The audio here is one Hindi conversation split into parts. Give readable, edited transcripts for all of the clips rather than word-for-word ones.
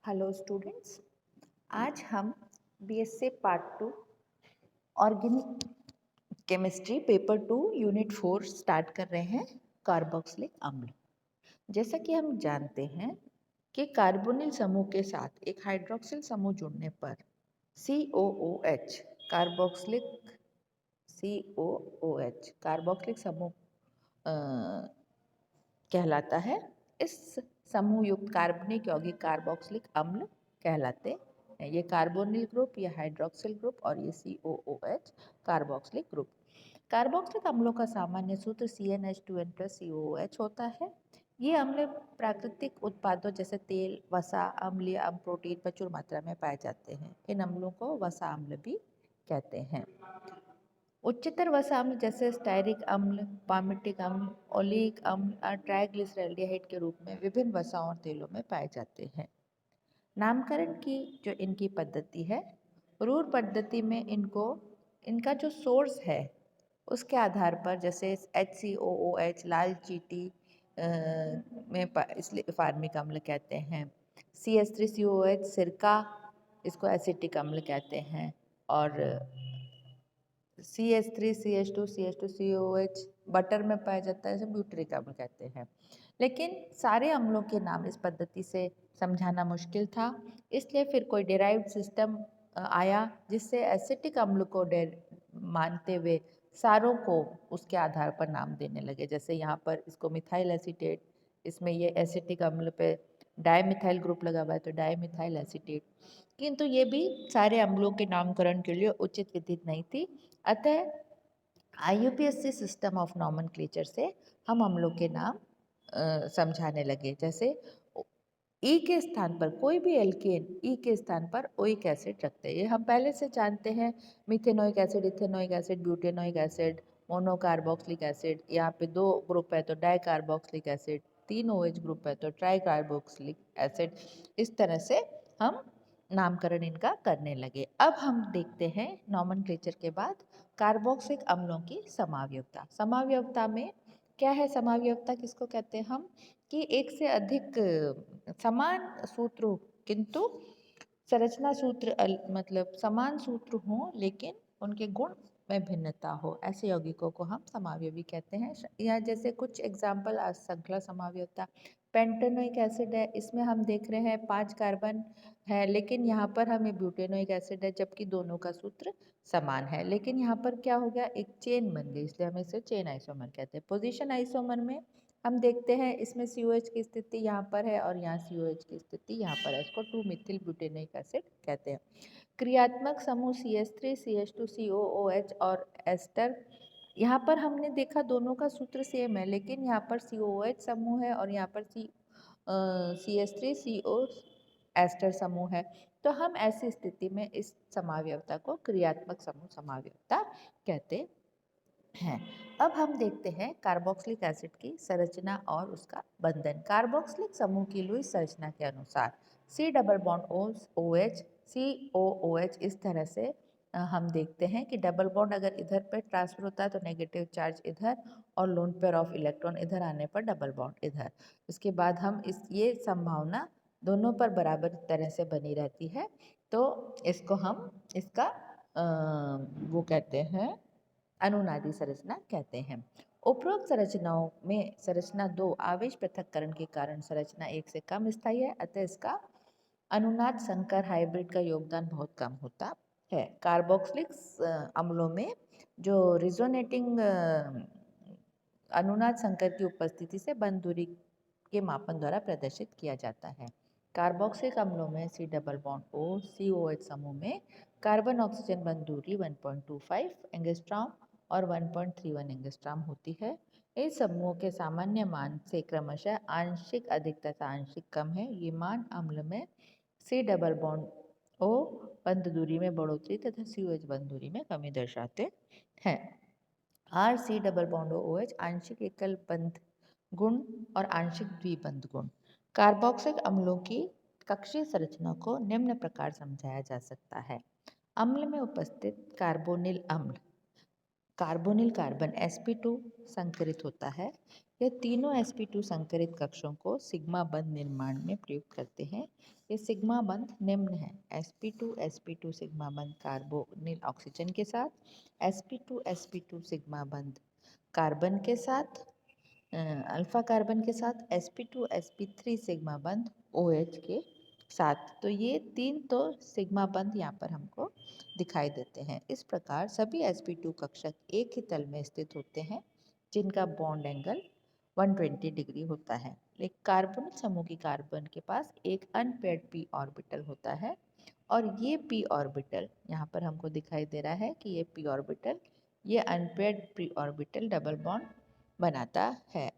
Hello students. आज हम BSc part 2 organic chemistry paper 2 unit 4 start कर रहे हैं कार्बोक्सिलिक अम्ल। जैसा कि हम जानते हैं कि कार्बोनिल समूह के साथ एक हाइड्रोक्सिल समूह जुड़ने पर COOH कार्बोक्सिलिक COOH कार्बोक्सिलिक समूह कहलाता है। इस समूह युक्त कार्बनिक यौगिक कार्बोक्सिलिक अम्ल कहलाते हैं। ये कार्बोनिल ग्रुप, ये हाइड्रोक्सिल ग्रुप और ये COOH कार्बोक्सिलिक ग्रुप। कार्बोक्सिलिक अम्लों का सामान्य सूत्र CnH2n + COOH होता है। ये अम्ल प्राकृतिक उत्पादों जैसे तेल, वसा, अम्लीय अम्ल, प्रोटीन प्रचुर मात्रा में पाए जाते हैं। इन अम्लों को वसा अम्ल भी कहते हैं। उच्चतर वसा अम्ल जैसे स्टायरिक अम्ल, पामिटिक अम्ल, ओलिक अम्ल और ट्राइग्लिसराल्डिहाइड के रूप में विभिन्न वसाओं और तेलों में पाए जाते हैं। नामकरण की जो इनकी पद्धति है, रूर पद्धति में इनका जो सोर्स है उसके आधार पर, जैसे HCOOH लाल चींटी इसलिए फार्मिक अम्ल कहते हैं। CH3COOH सिरका, इसको एसिटिक अम्ल कहते हैं। और CH3 CH2 CH2 COOH butter में पाया जाता है, इसे ब्यूटरिक अम्ल कहते हैं। लेकिन सारे अम्लों के नाम इस पद्धति से समझाना मुश्किल था, इसलिए फिर कोई डिराइव्ड सिस्टम आया जिससे एसिटिक अम्ल को मानते हुए सारों को उसके आधार पर नाम देने लगे। जैसे यहाँ पर इसको मिथाइल एसीटेट, इसमें ये एसिटिक अम्ल पे डाईमिथाइल ग्रुप लगा हुआ है तो डाईमिथाइल एसीटेट। किंतु ये भी सारे अम्लों के नामकरण के लिए उचित विधि नहीं थी। अतः IUPAC सिस्टम ऑफ नॉमेनक्लेचर से हम अम्लों के नाम समझाने लगे। जैसे ई के स्थान पर कोई भी एल्केन ई के स्थान पर ओइक एसिड रखते हैं, ये हम पहले से जानते हैं। Methanoic acid, ethanoic acid, butanoic acid, monocarboxylic acid, यहाँ पे 2 ग्रुप है तो डाइकार्बोक्सिलिक एसिड, 3 OH ग्रुप है तो ट्राइकार्बोक्सिलिक एसिड। इस तरह से हम नामकरण इनका करने लगे। अब हम देखते हैं नॉमेनक्लेचर के बाद कार्बोक्सिलिक अम्लों की समावयवता। समावयवता में क्या है? समावयवता किसको कहते हैं हम? कि एक से अधिक समान सूत्र हो किंतु संरचना सूत्र मतलब समान सूत्र हो लेकिन उनके गुण में भिन्नता हो, ऐसे यौगिकों को हम समावयवी कहते हैं। यहाँ जैसे कुछ एग्जाम्पल श्रृंखला समावयवता, पेंटेनोइक एसिड है, इसमें हम देख रहे हैं 5 कार्बन है, लेकिन यहाँ पर हमें ब्यूटेनोइक एसिड है जबकि दोनों का सूत्र समान है। लेकिन यहाँ पर क्या हो गया, एक चेन बन गई, इसलिए हम इसे चेन आइसोमर कहते हैं। पोजीशन आइसोमर में हम देखते हैं इसमें COH की स्थिति यहाँ पर है और यहाँ COH की स्थिति यहाँ पर है, इसको 2 मिथिल ब्यूटेनोइक एसिड कहते हैं। क्रियात्मक समूह CH3 CH2 COOH और एस्टर, यहाँ पर हमने देखा दोनों का सूत्र सेम है, लेकिन यहाँ पर COOH समूह है और यहाँ पर CH3 CO एस्टर समूह है। तो हम ऐसी स्थिति में इस समावयवता को क्रियात्मक समूह समावयवता कहते हैं। अब हम देखते हैं कार्बोक्सिलिक एसिड की संरचना और उसका बंधन। कार्बोक्सिलिक समूह की लुईस संरचना के अनुसार C double bond OH COOH, इस तरह से हम देखते हैं कि डबल बॉन्ड अगर इधर पे ट्रांसफर होता है तो नेगेटिव चार्ज इधर और लोन पेयर ऑफ इलेक्ट्रॉन इधर आने पर डबल बॉन्ड इधर। इसके बाद हम ये संभावना दोनों पर बराबर तरह से बनी रहती है, तो इसको हम इसका वो कहते हैं अनुनादी संरचना कहते हैं। उपरोक्त संरचनाओं में संरचना 2 आवेश पृथक्करण के कारण संरचना 1 से कम स्थायी है, अतः इसका अनुनाद संकर हाइब्रिड का योगदान बहुत कम होता है। कार्बोक्सिलिक अम्लों में जो रिजोनेटिंग अनुनाद संकर की उपस्थिति से बंध दूरी के मापन द्वारा प्रदर्शित किया जाता है। कार्बोक्सिलिक अम्लों में C double bond O COH समूह में कार्बन ऑक्सीजन बंध दूरी 1.25 एंगस्ट्रॉम और 1.31 एंगस्ट्रॉम होती है। इस समूह के सामान्य मान से क्रमशः आंशिक अधिक तथा आंशिक कम है। ये मान अम्ल में C डबल बॉन्ड O बंध दूरी में बढ़ोतरी तथा COH बंध दूरी में कमी दर्शाते हैं। RC डबल बॉन्ड OH आंशिक एकल बंध गुण और आंशिक द्विबंध गुण। कार्बोक्सिलिक अम्लों की कक्षीय संरचना को निम्न प्रकार समझाया जा सकता है। अम्ल में उपस्थित कार्बोनिल अम्ल कार्बोनिल कार्बन sp2 संकरित होता है। यह तीनों sp2 संकरित कक्षों को सिग्मा बंध निर्माण में प्रयुक्त करते हैं। ये सिग्मा बंध निम्न है: sp2 सिग्मा बंध कार्बोनिल ऑक्सीजन के साथ, sp2 सिग्मा बंध कार्बन के साथ, अल्फा कार्बन के साथ, sp3 सिग्मा बंध OH के साथ। तो ये तीन तो सिग्मा बंध यहाँ पर हमको दिखाई देते हैं। इस प्रकार सभी sp2 कक्षक एक ही तल में स्थित होते हैं जिनका बॉन्ड एंगल 120 डिग्री होता है। एक कार्बोनिल समूह की कार्बन के पास एक अनपेयर्ड p ऑर्बिटल होता है और ये p ऑर्बिटल यहाँ पर हमको दिखाई दे रहा है कि ये p ऑर्बिटल, ये unpaired p orbital double bond बनाता है।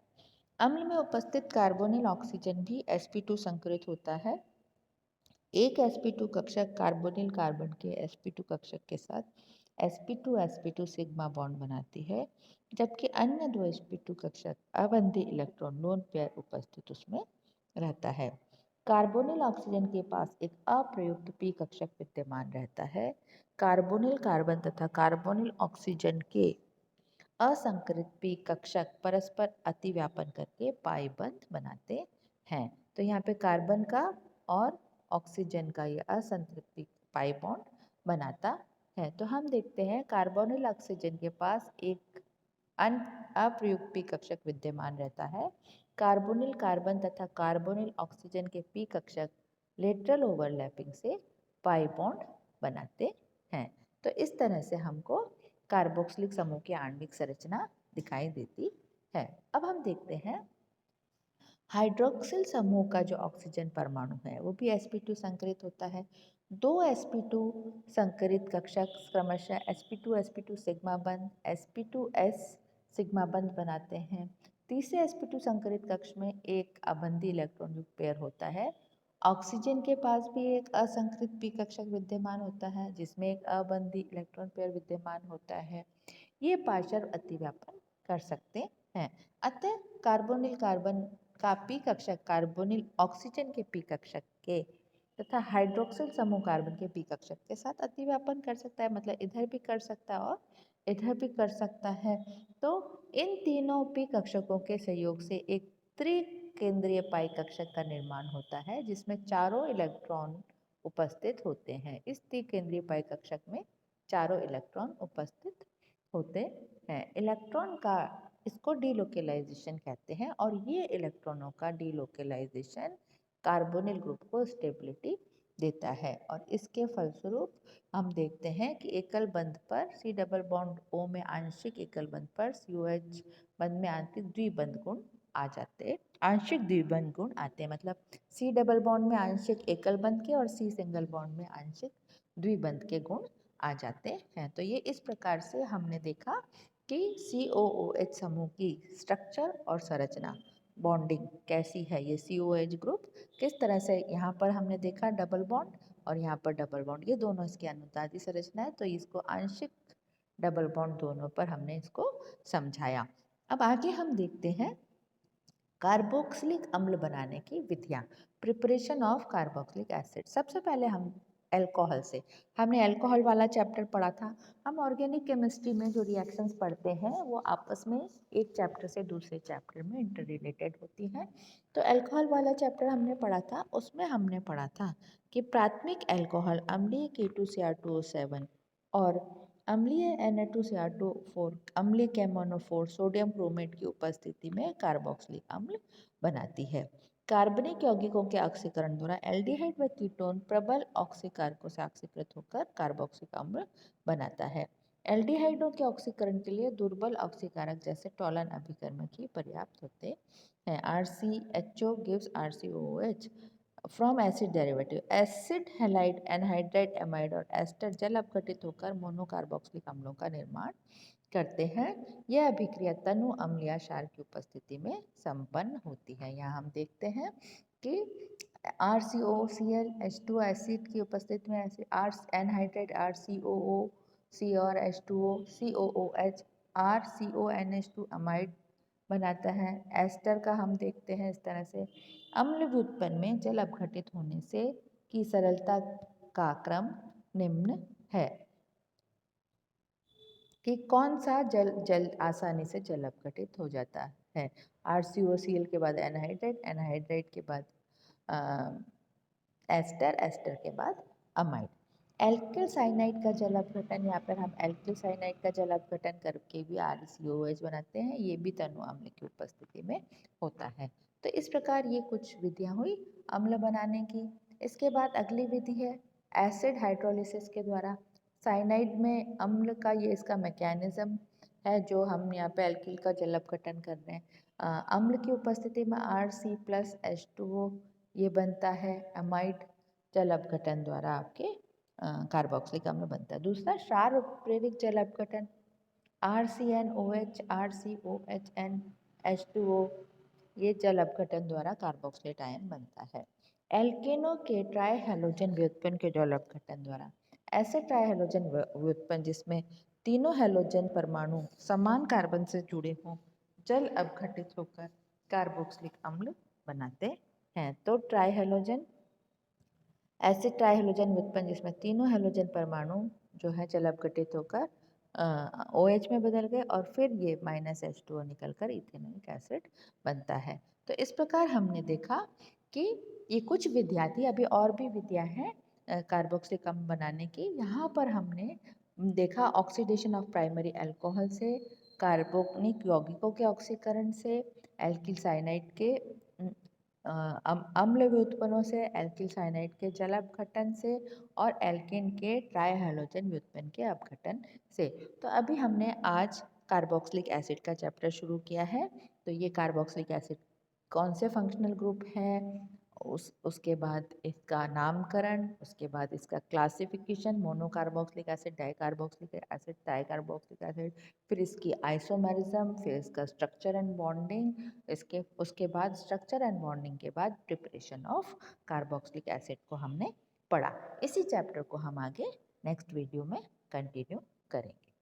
अम्ल में उपस्थित कार्बोनिल ऑक्सीजन भी sp2 संकरित होता है। एक sp2 कक्षक कार्बोनिल कार्बन के sp2 कक्षक के साथ sp2 सिग्मा बॉन्ड बनाती है, जबकि अन्य दो sp2 कक्षक अबंधी इलेक्ट्रॉन लोन पेयर उपस्थित उसमें रहता है। कार्बोनिल ऑक्सीजन के पास एक अप्रयुक्त p कक्षक विद्यमान रहता है। कार्बोनिल कार्बन तथा कार्बोनिल ऑक्सीजन के असंकरित p कक्षक परस्पर अतिव्यापन करके पाई बंध बनाते हैं। तो यहाँ पे कार्बन का और ऑक्सीजन का ये असंतृप्ति पाई बॉन्ड बनाता है। तो हम देखते हैं कार्बोनिल ऑक्सीजन के पास एक अप्रयुक्त p कक्षक विद्यमान रहता है। कार्बोनिल कार्बन तथा कार्बोनिल ऑक्सीजन के p कक्षक लेटरल ओवरलैपिंग से पाई बॉन्ड बनाते हैं। तो इस तरह से हमको कार्बोक्सिलिक समूह की आणविक संरचना दिखाई देती है। अब हम देखते हैं हाइड्रोक्सिल समूह का जो ऑक्सीजन परमाणु है वो भी sp2 संकरित होता है। दो sp2 संकरित कक्षक क्रमशः sp2 सिग्मा बंध sp2s सिग्मा बंध बनाते हैं। तीसरे sp2 संकरित कक्ष में एक अबंधी इलेक्ट्रॉन युक्त पेयर होता है। ऑक्सीजन के पास भी एक असंकृत p कक्षक विद्यमान होता है जिसमें एक अबंधी इलेक्ट्रॉन पेयर विद्यमान होता है। ये पार्श्व अतिव्यापन कर सकते हैं। अतः कार्बोनिल कार्बन का p कक्षक कार्बोनिल ऑक्सीजन के p कक्षक के तथा हाइड्रोक्सिल समूह कार्बन के p कक्षक के साथ अतिव्यापन कर सकता है, मतलब इधर भी कर सकता है और इधर भी कर सकता है। तो इन तीनों p कक्षकों के सहयोग से एक त्रिकेंद्रीय पाई कक्षक का निर्माण होता है जिसमें चारों इलेक्ट्रॉन उपस्थित होते हैं। इस त्रिकेंद्रीय पाई कक्षक में चारों इलेक्ट्रॉन उपस्थित होते हैं। इलेक्ट्रॉन का इसको डीलोकेलाइजेशन कहते हैं और ये इलेक्ट्रॉनों का डीलोकेलाइजेशन कार्बोनिल ग्रुप को स्टेबिलिटी देता है और इसके फलस्वरूप हम देखते हैं कि एकल बंध पर C डबल बॉन्ड O में आंशिक एकल बंध पर COH बंध में आंशिक द्विबंध गुण आ जाते, आंशिक द्विबंध गुण आते हैं। मतलब C डबल बॉन्ड में आंशिक एकल बंध के और C सिंगल बॉन्ड में आंशिक द्विबंध के गुण आ जाते हैं। तो ये इस प्रकार से हमने देखा कि COOH समूह की स्ट्रक्चर और संरचना बॉन्डिंग कैसी है। ये COH ग्रुप किस तरह से, यहाँ पर हमने देखा डबल बॉन्ड और यहाँ पर डबल बॉन्ड, ये दोनों इसकी अनुदादी संरचना है। तो इसको आंशिक डबल बॉन्ड दोनों पर हमने इसको समझाया। अब आगे हम देखते हैं कार्बोक्सिलिक अम्ल बनाने की विधियाँ, प्रिपरेशन ऑफ कार्बोक्सिलिक एसिड। सबसे पहले हम अल्कोहल से, हमने अल्कोहल वाला चैप्टर पढ़ा था। हम ऑर्गेनिक केमिस्ट्री में जो रिएक्शंस पढ़ते हैं वो आपस में एक चैप्टर से दूसरे चैप्टर में इंटर रिलेटेड होती हैं। तो अल्कोहल वाला चैप्टर हमने पढ़ा था, उसमें हमने पढ़ा था कि प्राथमिक अल्कोहल अम्लीय K2Cr2O7 और अम्लीय Na2Cr2O4 अम्लीय कैमोनोफोर सोडियम क्रोमेट की उपस्थिति में कार्बोक्सिलिक अम्ल बनाती है। कार्बनिक यौगिकों के ऑक्सीकरण द्वारा एल्डिहाइड व कीटोन प्रबल ऑक्सीकारकों से ऑक्सीकृत होकर कार्बोक्सिलिक अम्ल बनाता है। एल्डिहाइडों के ऑक्सीकरण के लिए दुर्बल ऑक्सीकारक जैसे टॉलन अभिकर्मक ही पर्याप्त होते हैं। RCHO gives RCOOH from acid derivative. Acid halide anhydride amide और एस्टर जल अपघटित होकर मोनोकार्बोक्सिलिक अम्लों का निर्माण करते हैं। यह अभिक्रिया तनु अम्ल या क्षार की उपस्थिति में संपन्न होती है। यहाँ हम देखते हैं कि RCOCl H2 एसिड की उपस्थिति में एनहाइड्राइड RCOOC और H2O COOH RCONH2 अमाइड बनाता है। एस्टर का हम देखते हैं इस तरह से अम्ल व्युत्पन्न में जल अपघटित होने से की सरलता का क्रम निम्न है। कि कौन सा जल जल आसानी से जल अपघटित हो जाता है। RCOCl के बाद एनहाइड्राइड, एनहाइड्राइड के बाद एस्टर, एस्टर के बाद अमाइड। एल्किल साइनाइड का जल अपघटन, यहाँ पर हम एल्किल साइनाइड का जल अपघटन करके भी RCOH बनाते हैं, ये भी तनु अम्ल की उपस्थिति में होता है। तो इस प्रकार ये कुछ विधियाँ हुई अम्ल बनाने की। इसके बाद अगली विधि है एसिड हाइड्रोलिसिस के द्वारा। साइनाइड में अम्ल का ये इसका मैकेनिज्म है, जो हम यहाँ पे एल्किल का जल अपघटन कर रहे हैं। अम्ल की उपस्थिति में RC+H2O ये बनता है अमाइड जल अपघटन द्वारा आपके कार्बोक्सिलिक अम्ल बनता है। दूसरा क्षार उत्प्रेरक जल अपघटन, RCNOH, RCOHN, H2O ये जल अपघटन द्वारा कार्बोक्सिलेट आयन बनता है। एल्केनो के ट्राई हैलोजन व्युत्पन्न के जल अपघटन द्वारा, ऐसे ट्राई हैलोजन व्युत्पन्न जिसमें तीनों हैलोजन परमाणु समान कार्बन से जुड़े हों, जल अपघटित होकर कार्बोक्सिलिक अम्ल बनाते हैं। तो ट्राई हैलोजन, ऐसे ट्राई हैलोजन व्युत्पन्न जिसमें तीनों हैलोजन परमाणु जो है जल अपघटित होकर OH में बदल गए और फिर ये -H2O निकलकर इथेनोइक एसिड बनता है। तो इस प्रकार हमने देखा कि ये कुछ विधियाँ थी, अभी और भी विधियाँ हैं कार्बोक्सिलिक अम्ल बनाने की। यहाँ पर हमने देखा ऑक्सीडेशन ऑफ प्राइमरी अल्कोहल से, कार्बोनिक यौगिकों के ऑक्सीकरण से, एल्किल साइनाइड के अम्ल व्युत्पन्नों से, एल्किल साइनाइड के जल अपघटन से और एल्केन के ट्राई हैलोजन व्युत्पन्न के अपघटन से। तो अभी हमने आज कार्बोक्सिलिक एसिड का चैप्टर शुरू किया है। तो ये कार्बोक्सिलिक एसिड कौन से फंक्शनल ग्रुप हैं, उसके बाद इसका नामकरण, उसके बाद इसका classification, monocarboxylic acid, dicarboxylic acid, tricarboxylic acid, फिर इसकी आइसोमेरिज्म, फिर इसका स्ट्रक्चर एंड बॉन्डिंग, इसके उसके बाद स्ट्रक्चर एंड बॉन्डिंग के बाद प्रिपरेशन ऑफ कार्बोक्सिलिक एसिड को हमने पढ़ा। इसी चैप्टर को हम आगे नेक्स्ट वीडियो में कंटिन्यू करेंगे।